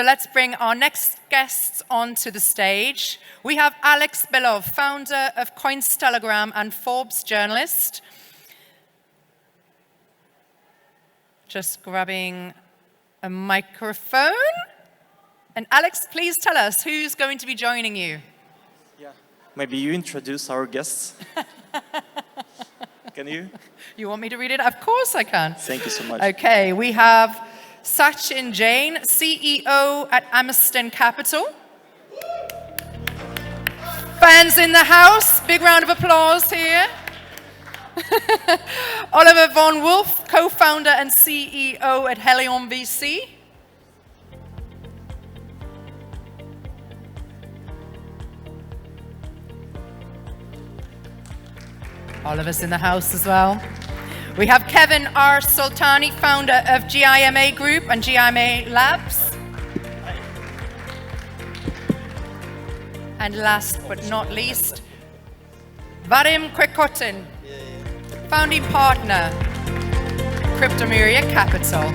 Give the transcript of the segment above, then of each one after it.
So let's bring our next guests onto the stage. We have Alex Belov, founder of Coinstelegram and Forbes journalist. Just grabbing a microphone. And Alex, please tell us who's going to be joining you. Yeah, maybe you introduce our guests. Can you? You want me to read it? Of course I can. Thank you so much. Okay, we have Sachin Jain, CEO at Amerston Capital. Fans in the house, big round of applause here. Oliver von Wolf, co-founder and CEO at Helion VC. Oliver's in the house as well. We have Kevin R. Soltani, founder of GIMA Group and GIMA Labs. And last but not least, Vadim Kwekotin, founding partner, Cryptomeria Capital.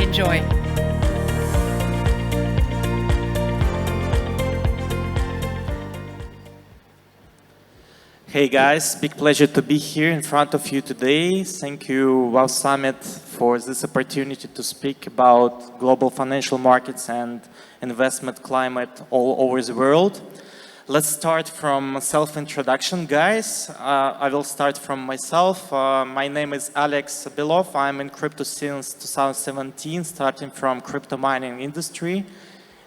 Enjoy. Hey guys, big pleasure to be here in front of you today. Thank you, WOW Summit, for this opportunity to speak about global financial markets and investment climate all over the world. Let's start from self-introduction, guys. I will start from myself. My name is Alex Belov. I'm in crypto since 2017, starting from crypto mining industry.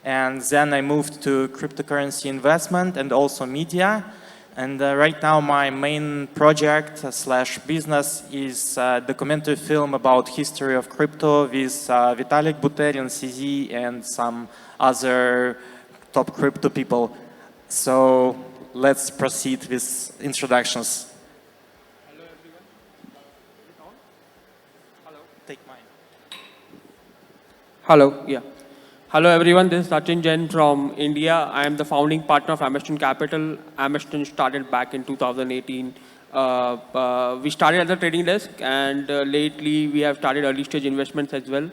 And then I moved to cryptocurrency investment and also media. And right now my main project slash business is a documentary film about history of crypto with Vitalik Buterin, CZ, and some other top crypto people. So let's proceed with introductions. Hello everyone. Hello. Take mine. Hello, yeah. Hello everyone, this is Sachin Jain from India. I am the founding partner of Amerston Capital. Amerston started back in 2018. We started as a trading desk, and lately we have started early stage investments as well.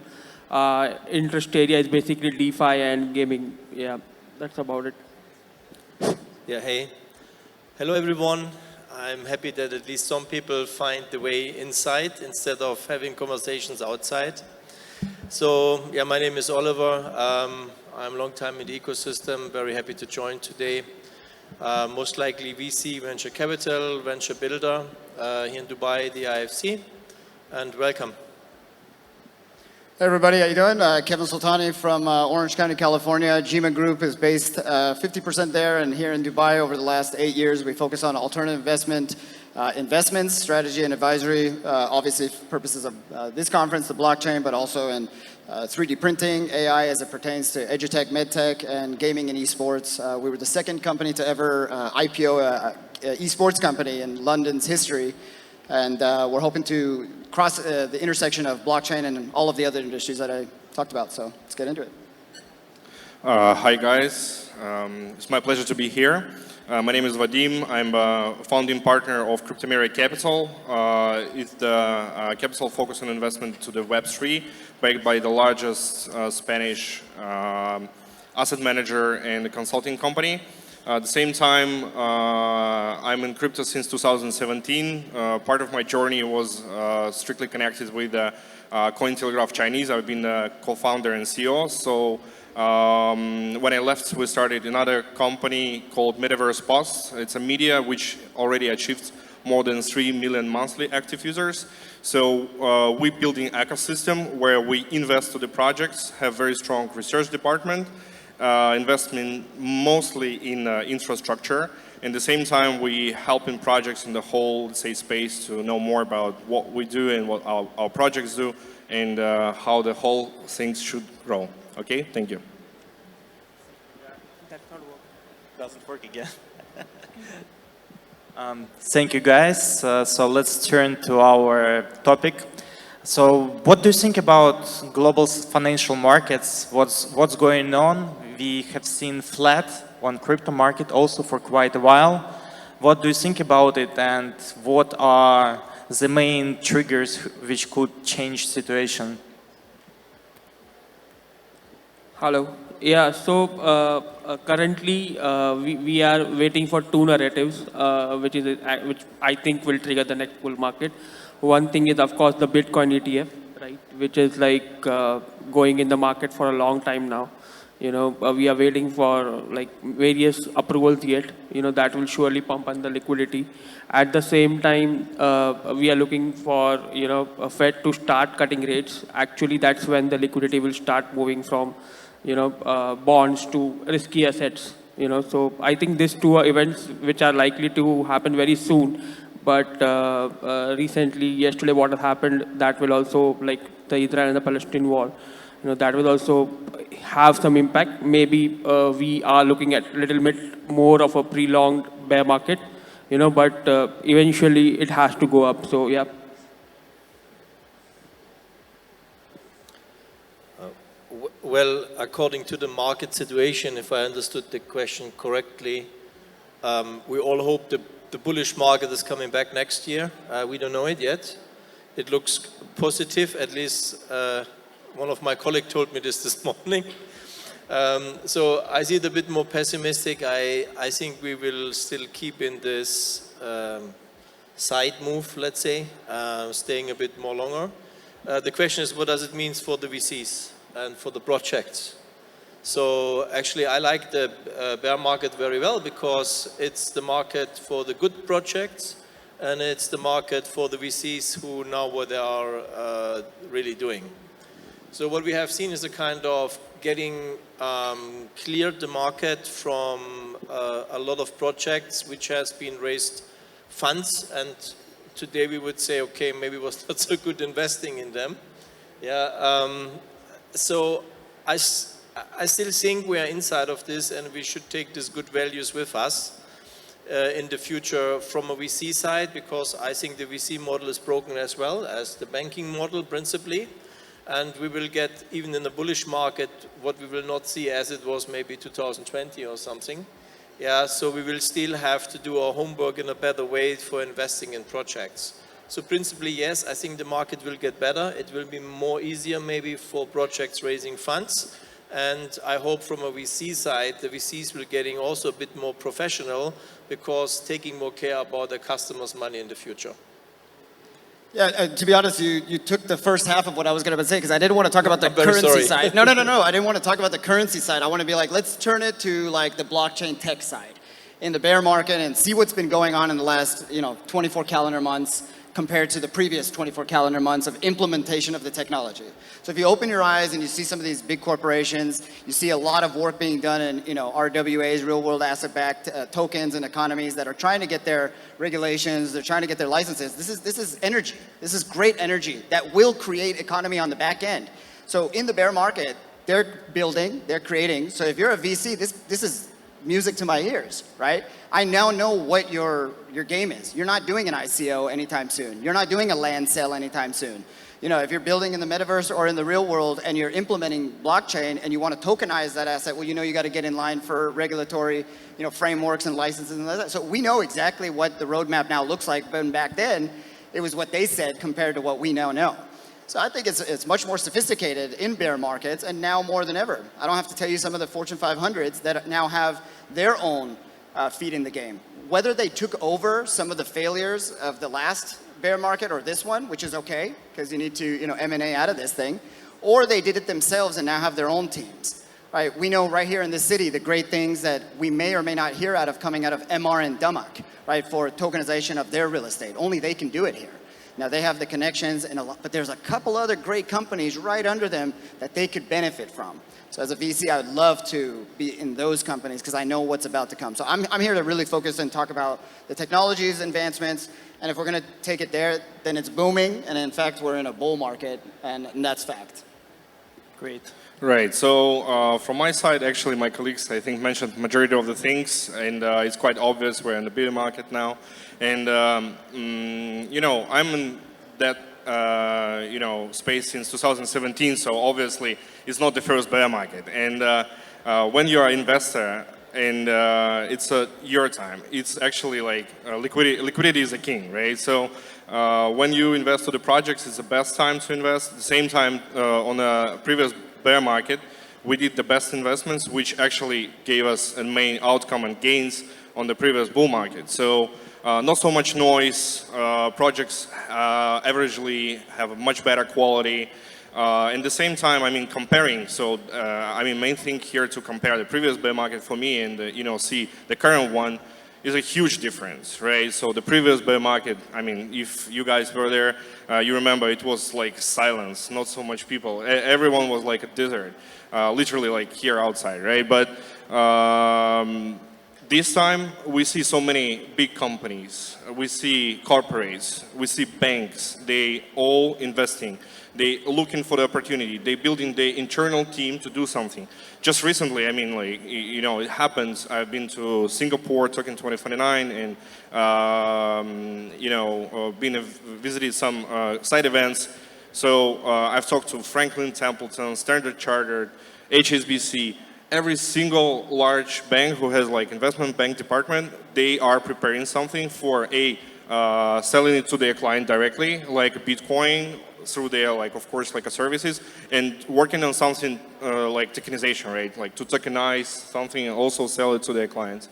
Interest area is basically DeFi and gaming. Yeah, that's about it. Yeah, hey. Hello everyone. I'm happy that at least some people find the way inside instead of having conversations outside. So, yeah, my name is Oliver. I'm a long time in the ecosystem, very happy to join today. Most likely VC, venture capital, venture builder here in Dubai, the IFC, and welcome. Hey everybody, how you doing? Kevin Soltani from Orange County, California. GIMA Group is based 50% there and here in Dubai. Over the last 8 years, we focus on alternative investments, strategy and advisory, obviously for purposes of this conference, the blockchain, but also in 3D printing, AI as it pertains to edutech, medtech, and gaming and esports. We were the second company to ever IPO an esports company in London's history. And we're hoping to cross the intersection of blockchain and all of the other industries that I talked about. So let's get into it. Hi guys, it's my pleasure to be here. My name is Vadim. I'm a founding partner of Cryptomeria Capital. It's the capital focused on investment to the Web3, backed by the largest Spanish asset manager and consulting company. At the same time, I'm in crypto since 2017. Part of my journey was strictly connected with Cointelegraph Chinese. I've been the co-founder and CEO. So when I left, we started another company called Metaverse Boss. It's a media which already achieved more than 3 million monthly active users. So we're building an ecosystem where we invest to the projects, have very strong research department, investment mostly in infrastructure. At the same time, we help in projects in the whole, say, space to know more about what we do and what our projects do and how the whole things should grow. Okay, thank you. That's not working. Doesn't work again. Thank you, guys. So let's turn to our topic. So what do you think about global financial markets? What's going on? We have seen flat on crypto market also for quite a while. What do you think about it, and what are the main triggers which could change situation? Hello. Yeah, so currently we are waiting for two narratives, which I think will trigger the next bull market. One thing is, of course, the Bitcoin ETF, right, which is like going in the market for a long time now. We are waiting for like various approvals yet. That will surely pump on the liquidity. At the same time, we are looking for a Fed to start cutting rates. Actually, that's when the liquidity will start moving from bonds to risky assets. So I think these two are events which are likely to happen very soon. But recently, yesterday, what has happened, that will also, like the Israel and the Palestinian war, that will also have some impact. Maybe we are looking at a little bit more of a prolonged bear market, but eventually it has to go up. So, yeah. Well, according to the market situation, if I understood the question correctly, we all hope the bullish market is coming back next year. We don't know it yet. It looks positive, at least one of my colleagues told me this morning. So I see it a bit more pessimistic. I think we will still keep in this side move, let's say, staying a bit more longer. The question is, what does it mean for the VCs and for the projects? So actually, I like the bear market very well because it's the market for the good projects and it's the market for the VCs who know what they are really doing. So what we have seen is a kind of getting cleared the market from a lot of projects which has been raised funds, and today we would say, okay, maybe it was not so good investing in them. Yeah. So I still think we are inside of this and we should take these good values with us in the future from a VC side, because I think the VC model is broken as well as the banking model principally. And we will get, even in the bullish market, what we will not see as it was maybe 2020 or something. Yeah, so we will still have to do our homework in a better way for investing in projects. So principally, yes, I think the market will get better. It will be more easier maybe for projects raising funds. And I hope from a VC side, the VCs will getting also a bit more professional because taking more care about the customers' money in the future. Yeah, to be honest, you took the first half of what I was going to say because I didn't want to talk about the currency side. No. I didn't want to talk about the currency side. I want to be like, let's turn it to like the blockchain tech side in the bear market and see what's been going on in the last 24 calendar months compared to the previous 24 calendar months of implementation of the technology. So if you open your eyes and you see some of these big corporations, you see a lot of work being done in RWAs, real world asset-backed tokens and economies that are trying to get their regulations, they're trying to get their licenses. This is energy. This is great energy that will create economy on the back end. So in the bear market, they're building, they're creating. So if you're a VC, this is music to my ears, right? I now know what your game is. You're not doing an ICO anytime soon. You're not doing a land sale anytime soon. If you're building in the metaverse or in the real world and you're implementing blockchain and you want to tokenize that asset, well, you got to get in line for regulatory, frameworks and licenses and that. So we know exactly what the roadmap now looks like, but back then, it was what they said compared to what we now know. So I think it's much more sophisticated in bear markets, and now more than ever. I don't have to tell you some of the Fortune 500s that now have their own feet in the game. Whether they took over some of the failures of the last bear market or this one, which is okay, because you need to M&A out of this thing, or they did it themselves and now have their own teams. Right? We know right here in this city the great things that we may or may not hear out of coming out of MR and Dumac, right, for tokenization of their real estate. Only they can do it here. Now they have the connections and but there's a couple other great companies right under them that they could benefit from. So as a VC, I would love to be in those companies because I know what's about to come. So I'm here to really focus and talk about the technologies, advancements, and if we're going to take it there, then it's booming, and in fact, we're in a bull market, and that's fact. Great. Right. So from my side, actually, my colleagues, I think, mentioned the majority of the things, and it's quite obvious we're in the bear market now. And, I'm in that, space since 2017, so obviously it's not the first bear market. And when you're an investor and it's your time, it's actually like liquidity is a king, right? So when you invest to the projects, it's the best time to invest. At the same time, on a previous bear market, we did the best investments, which actually gave us a main outcome and gains on the previous bull market. So not so much noise, projects averagely have a much better quality. At the same time, I mean, comparing, so I mean, main thing here to compare the previous bear market for me and, see the current one is a huge difference, right? So the previous bear market, I mean, if you guys were there, you remember it was like silence, not so much people. Everyone was like a desert, literally like here outside, right? But this time we see so many big companies, we see corporates, we see banks, they all investing. They looking for the opportunity. They building the internal team to do something. Just recently, I mean, like, it happens. I've been to Singapore, talking 2029, and visited some side events. So I've talked to Franklin Templeton, Standard Chartered, HSBC. Every single large bank who has like investment bank department, they are preparing something for selling it to their client directly, like Bitcoin, through their, like, of course, like a services, and working on something like tokenization, right? Like to tokenize something and also sell it to their clients.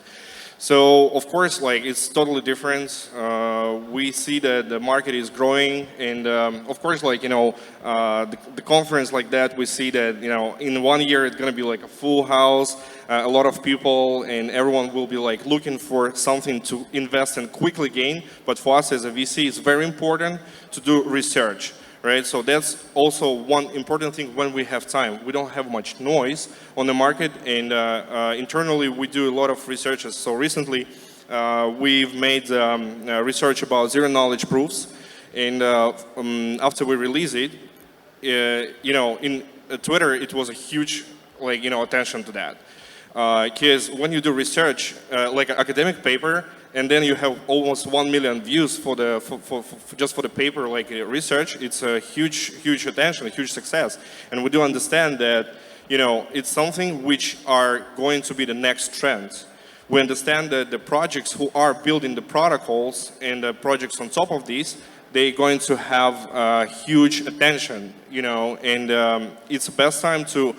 So, of course, like, it's totally different. We see that the market is growing, and of course, like, the conference like that, we see that, in 1 year it's going to be like a full house, a lot of people, and everyone will be like looking for something to invest and quickly gain. But for us as a VC, it's very important to do research. Right? So that's also one important thing when we have time. We don't have much noise on the market, and internally we do a lot of researches. So recently we've made research about zero knowledge proofs, and after we release it, in Twitter it was a huge attention to that. Because when you do research, like an academic paper, and then you have almost 1 million views for just for the paper, like research, it's a huge attention, a huge success. And we do understand that, it's something which are going to be the next trend. We understand that the projects who are building the protocols and the projects on top of these, they're going to have huge attention, and it's the best time to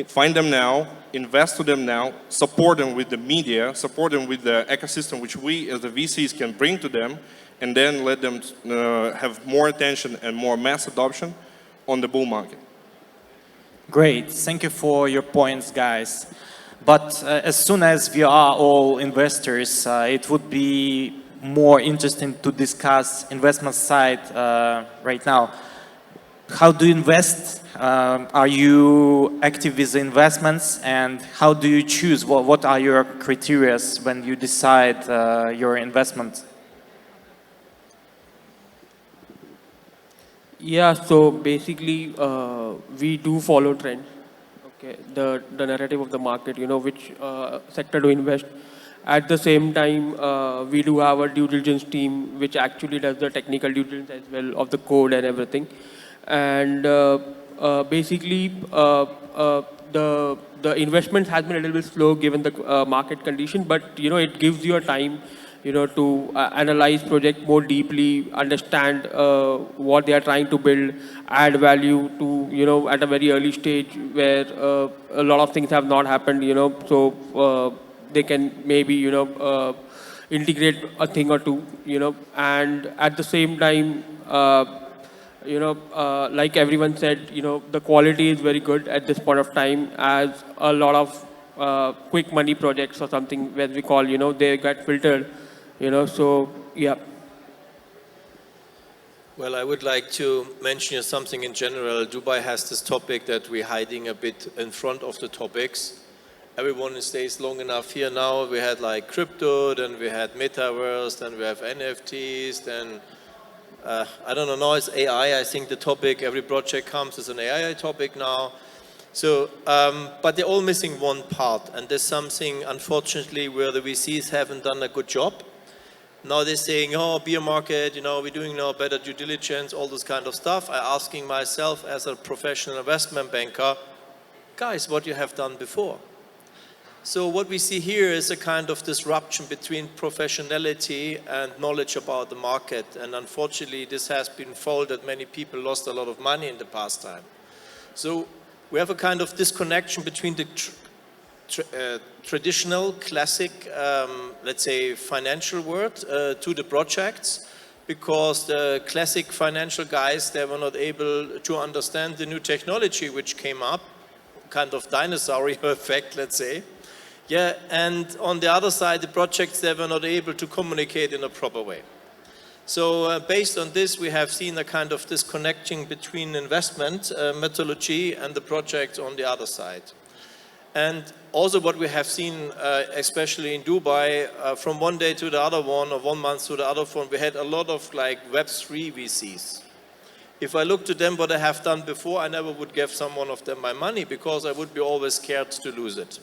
find them now, invest to them now, support them with the media, support them with the ecosystem which we as the VCs can bring to them, and then let them have more attention and more mass adoption on the bull market. Great, thank you for your points, guys. But as soon as we are all investors, it would be more interesting to discuss investment side right now. How do you invest? Are you active with the investments, and how do you choose? What are your criteria when you decide your investment? Yeah, so basically we do follow trends. Okay, the narrative of the market, which sector to invest. At the same time, we do have a due diligence team which actually does the technical due diligence as well of the code and everything. And basically, the investment has been a little bit slow given the market condition, but it gives you a time, to analyze project more deeply, understand what they are trying to build, add value to at a very early stage where a lot of things have not happened, so they can maybe integrate a thing or two, and at the same time. Like everyone said, the quality is very good at this point of time, as a lot of quick money projects or something where we call, they get filtered, so yeah. Well, I would like to mention something in general. Dubai has this topic that we're hiding a bit in front of the topics. Everyone stays long enough here now. We had like crypto, then we had metaverse, then we have NFTs, then I don't know, now it's AI. I think the topic, every project comes as an AI topic now. So, but they're all missing one part, and there's something, unfortunately, where the VCs haven't done a good job. Now they're saying, oh, beer market, we're doing now better due diligence, all this kind of stuff. I'm asking myself as a professional investment banker, guys, what you have done before? So what we see here is a kind of disruption between professionality and knowledge about the market. And unfortunately, this has been folded. Many people lost a lot of money in the past time. So we have a kind of disconnection between the traditional, classic, let's say, financial world to the projects, because the classic financial guys, they were not able to understand the new technology which came up, kind of dinosaur effect, let's say. Yeah, and on the other side, the projects, they were not able to communicate in a proper way. So based on this, we have seen a kind of disconnecting between investment methodology and the project on the other side. And also what we have seen, especially in Dubai, from one day to the other one, or 1 month to the other one, we had a lot of like Web3 VCs. If I look to them, what I have done before, I never would give someone of them my money because I would be always scared to lose it.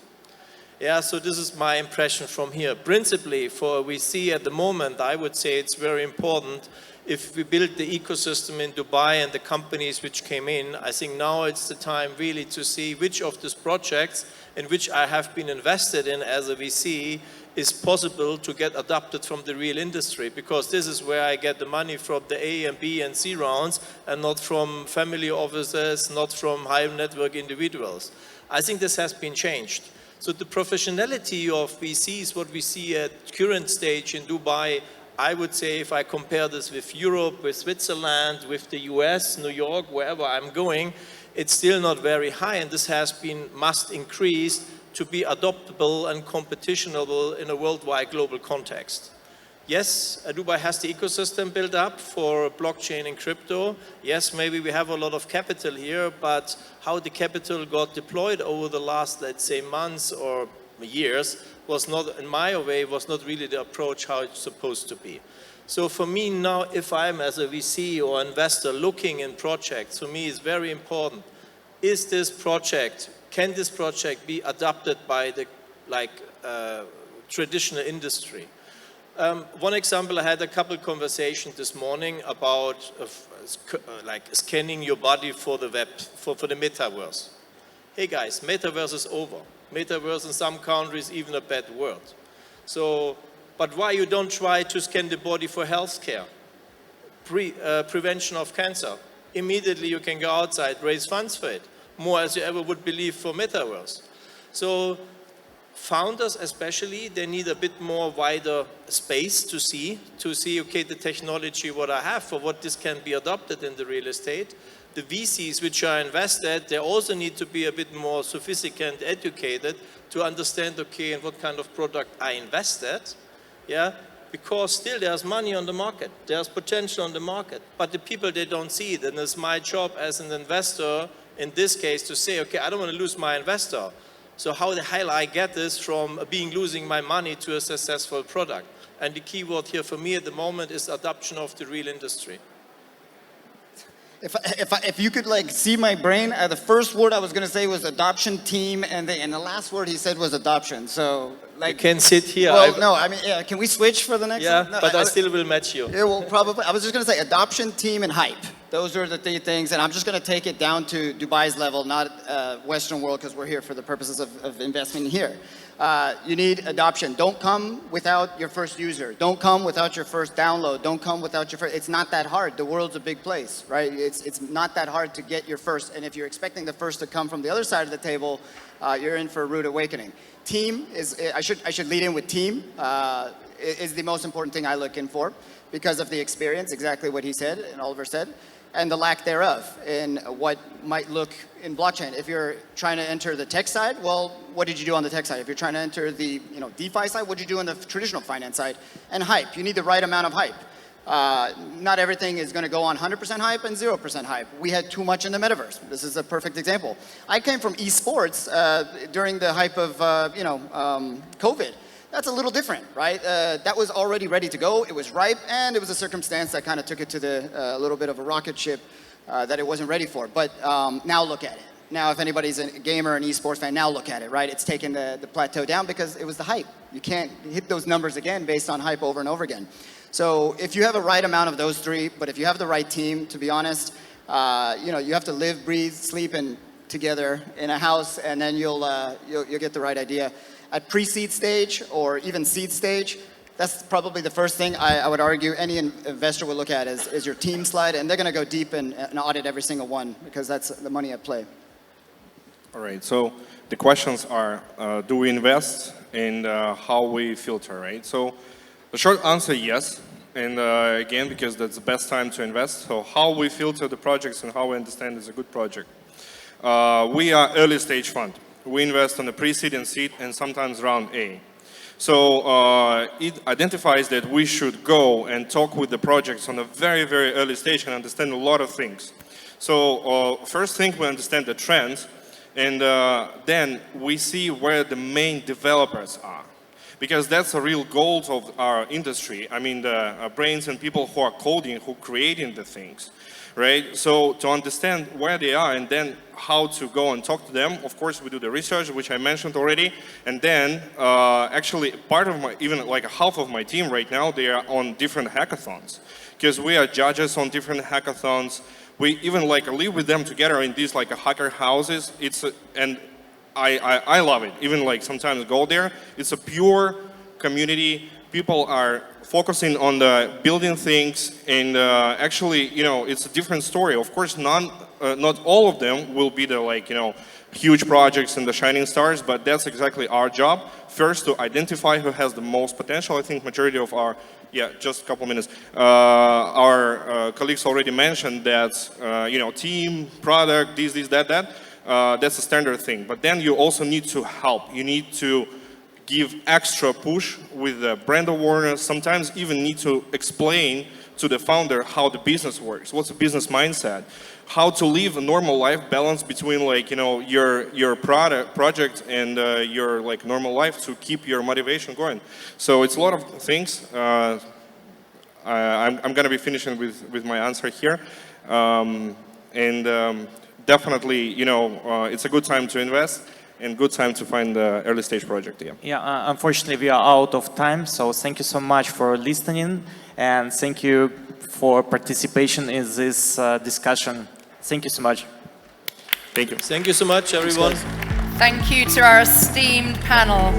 Yeah, so this is my impression from here. Principally, for VC at the moment, I would say it's very important if we build the ecosystem in Dubai and the companies which came in. I think now it's the time really to see which of these projects in which I have been invested in as a VC is possible to get adopted from the real industry, because this is where I get the money from the A and B and C rounds and not from family offices, not from high network individuals. I think this has been changed. So the professionality of VCs, what we see at current stage in Dubai, I would say if I compare this with Europe, with Switzerland, with the US, New York, wherever I'm going, it's still not very high, and this has been must increase to be adoptable and competitionable in a worldwide global context. Yes, Dubai has the ecosystem built up for blockchain and crypto. Yes, maybe we have a lot of capital here, but how the capital got deployed over the last, let's say, months or years was not, in my way, was not really the approach how it's supposed to be. So for me now, if I'm as a VC or investor looking in projects, for me it's very important. Is this project, can this project be adopted by the traditional industry? One example, I had a couple conversations this morning about scanning your body for the web, for the metaverse. Hey guys, metaverse is over. Metaverse in some countries even a bad word. So, but why you don't try to scan the body for healthcare? Prevention of cancer. Immediately you can go outside, raise funds for it. More as you ever would believe for metaverse. So founders especially, they need a bit more wider space to see, okay, the technology what I have, for what this can be adopted in the real estate. The VCs which are invested, they also need to be a bit more sophisticated, educated to understand, okay, in what kind of product I invested, yeah, because still there's money on the market, there's potential on the market, but the people, they don't see it, and it's my job as an investor, in this case, to say, okay, I don't want to lose my investor. So how the hell I get this from losing my money to a successful product? And the key word here for me at the moment is adoption of the real industry. If you could like see my brain, the first word I was going to say was adoption team, and the last word he said was adoption. So like, you can sit here. Well, no, I mean, yeah, can we switch for the next yeah, one? No, but I still will match you. Yeah, well, probably. I was just going to say adoption team and hype. Those are the three things, and I'm just going to take it down to Dubai's level, not Western world, because we're here for the purposes of investment here. You need adoption. Don't come without your first user. Don't come without your first download. Don't come without your first. It's not that hard. The world's a big place, right? It's not that hard to get your first. And if you're expecting the first to come from the other side of the table, you're in for a rude awakening. Team is. I should lead in with team. Is the most important thing I look in for because of the experience. Exactly what he said and Oliver said. And the lack thereof in what might look in blockchain. If you're trying to enter the tech side, well, what did you do on the tech side? If you're trying to enter the DeFi side, what did you do on the traditional finance side? And hype, you need the right amount of hype. Not everything is going to go on 100% hype and 0% hype. We had too much in the metaverse. This is a perfect example. I came from esports during the hype of COVID. That's a little different, right? That was already ready to go. It was ripe, and it was a circumstance that kind of took it to the little bit of a rocket ship that it wasn't ready for. But now look at it. Now, if anybody's a gamer, an esports fan, now look at it, right? It's taken the plateau down because it was the hype. You can't hit those numbers again based on hype over and over again. So if you have a right amount of those three, but if you have the right team, to be honest, you have to live, breathe, sleep, and together in a house, and then you'll get the right idea. At pre-seed stage or even seed stage, that's probably the first thing I would argue any investor would look at is your team slide, and they're going to go deep and audit every single one because that's the money at play. All right, so the questions are, do we invest, and how we filter, right? So the short answer, yes. And again, because that's the best time to invest. So how we filter the projects and how we understand it's a good project. We are early stage fund. We invest on the pre-seed and seed and sometimes round A. So it identifies that we should go and talk with the projects on a very, very early stage and understand a lot of things. So first thing, we understand the trends, and then we see where the main developers are. Because that's a real goal of our industry. I mean, the brains and people who are coding, who are creating the things, right? So to understand where they are and then how to go and talk to them, of course, we do the research, which I mentioned already. And then actually part of my, even like half of my team right now, they are on different hackathons. Because we are judges on different hackathons. We even like live with them together in these like hacker houses. I love it. Even like sometimes go there. It's a pure community. People are focusing on the building things, and actually, you know, it's a different story. Of course, not all of them will be the like, you know, huge projects and the shining stars, but that's exactly our job. First, to identify who has the most potential. I think majority of our, yeah, just a couple minutes. Our colleagues already mentioned that, you know, team, product, this, that. That's a standard thing. But then you also need to help. You need to give extra push with the brand awareness. Sometimes even need to explain to the founder how the business works. What's the business mindset? How to live a normal life balance between like, you know, your project and your like normal life to keep your motivation going. So it's a lot of things. I'm going to be finishing with my answer here. Definitely, you know, it's a good time to invest and good time to find the early stage project. Yeah. Yeah, unfortunately, we are out of time. So thank you so much for listening, and thank you for participation in this discussion. Thank you so much. Thank you. Thank you so much, everyone. Thank you to our esteemed panel.